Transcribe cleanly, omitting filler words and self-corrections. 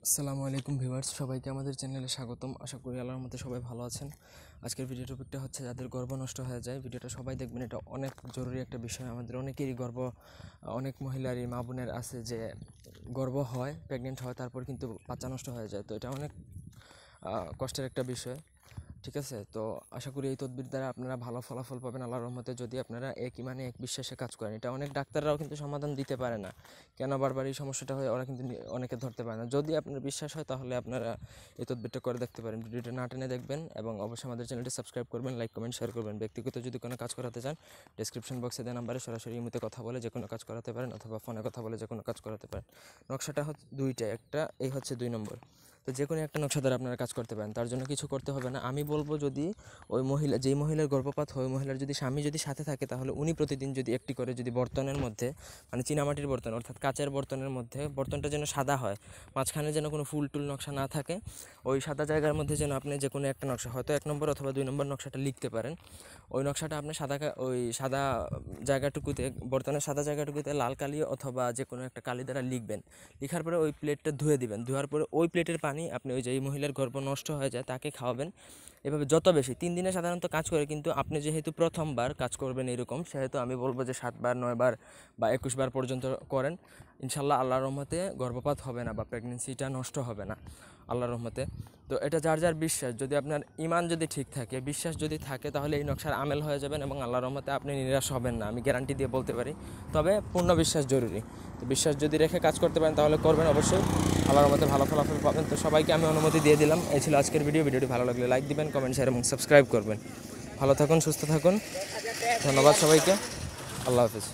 আসসালামু আলাইকুম ভিউয়ার্স, সবাইকে আমাদের চ্যানেলে স্বাগতম। আশা করি আল্লাহর মধ্যে সবাই ভালো আছেন। আজকের ভিডিও টপিকটা হচ্ছে যাদের গর্ভ নষ্ট হয়ে যায়। ভিডিওটা সবাই দেখবেন, এটা অনেক জরুরি একটা বিষয়। আমাদের অনেকেরই গর্ভ, অনেক মহিলারই মা বোনের আছে যে গর্ভ হয়, প্রেগনেন্ট হয়, তারপর কিন্তু বাচ্চা নষ্ট হয়ে যায়। তো এটা অনেক কষ্টের একটা বিষয়, ঠিক আছে। তো আশা করি এই তদবির দ্বারা আপনারা ভালো ফলাফল পাবেন আল্লাহর রহমতে, যদি আপনারা এক ইমানে এক বিশ্বাসে কাজ করেন। এটা অনেক ডাক্তাররাও কিন্তু সমাধান দিতে পারে না, কেন বারবার এই সমস্যাটা হয় ওরা কিন্তু অনেকে ধরতে পারে না। যদি আপনার বিশ্বাস হয় তাহলে আপনারা এই তদবিরটা করে দেখতে পারেন। ভিডিওটা না টেনে দেখবেন এবং অবশ্যই আমাদের চ্যানেলটি সাবস্ক্রাইব করবেন, লাইক কমেন্ট শেয়ার করবেন। ব্যক্তিগত যদি কোনো কাজ করাতে চান, ডেসক্রিপশন বক্সে দেওয়া নাম্বারে সরাসরি ইমোতে কথা বলে যে কোনো কাজ করাতে পারেন, অথবা ফোনে কথা বলে যে কোনো কাজ করাতে পারেন। নকশাটা হচ্ছে দুইটা, একটা এই হচ্ছে 2 নম্বর। তো যে কোনো একটা নকশা দ্বারা আপনারা কাজ করতে পারেন, তার জন্য কিছু করতে হবে না। আমি বলবো, যদি ওই মহিলা, যেই মহিলার গর্ভপাত হয়, ওই মহিলার যদি স্বামী যদি সাথে থাকে, তাহলে উনি প্রতিদিন যদি একটি করে যদি বর্তনের মধ্যে, মানে চীনামাটির বর্তন অর্থাৎ কাচের বর্তনের মধ্যে, বর্তনটা যেন সাদা হয়, মাঝখানে যেন কোনো ফুল টুল নকশা না থাকে, ওই সাদা জায়গার মধ্যে যেন আপনি যে কোনো একটা নকশা, হয়তো 1 নম্বর অথবা 2 নম্বর নকশাটা লিখতে পারেন। ওই নকশাটা আপনি ওই সাদা জায়গাটুকুতে, বর্তনের সাদা জায়গাটুকুতে লাল কালি অথবা যে কোনো একটা কালি দ্বারা লিখবেন। লিখার পরে ওই প্লেটটা ধুয়ে দিবেন। ধোয়ার পরে ওই প্লেটের পানি আপনি ওই যে মহিলার গর্ভ নষ্ট হয়ে যায় তাকে খাওয়াবেন। এভাবে যত বেশি 3 দিনে সাধারণত কাজ করে, কিন্তু আপনি যেহেতু প্রথমবার কাজ করবেন এরকম, সেহেতু আমি বলবো যে 7 বার 9 বার বা 21 বার পর্যন্ত করেন। ইনশাল্লাহ আল্লাহর রহমতে গর্ভপাত হবে না বা প্রেগনেন্সিটা নষ্ট হবে না আল্লাহর রহমতে। তো এটা যার যার বিশ্বাস, যদি আপনার ইমান যদি ঠিক থাকে, বিশ্বাস যদি থাকে, তাহলে এই নকশার আমেল হয়ে যাবেন এবং আল্লাহর রহমতে আপনি নিরাশ হবেন না, আমি গ্যারান্টি দিয়ে বলতে পারি। তবে পূর্ণ বিশ্বাস জরুরি। তো বিশ্বাস যদি রেখে কাজ করতে পারেন তাহলে করবেন, অবশ্যই আল্লাহর রহমতে ভালো ফলাফল পাবেন। তো সবাইকে আমি অনুমতি দিয়ে দিলাম। এই ছিল আজকের ভিডিওটি ভালো লাগলে লাইক দিবেন, কমেন্ট শেয়ার এবং সাবস্ক্রাইব করবেন। ভালো থাকুন, সুস্থ থাকুন। ধন্যবাদ সবাইকে। আল্লাহ হাফেজ।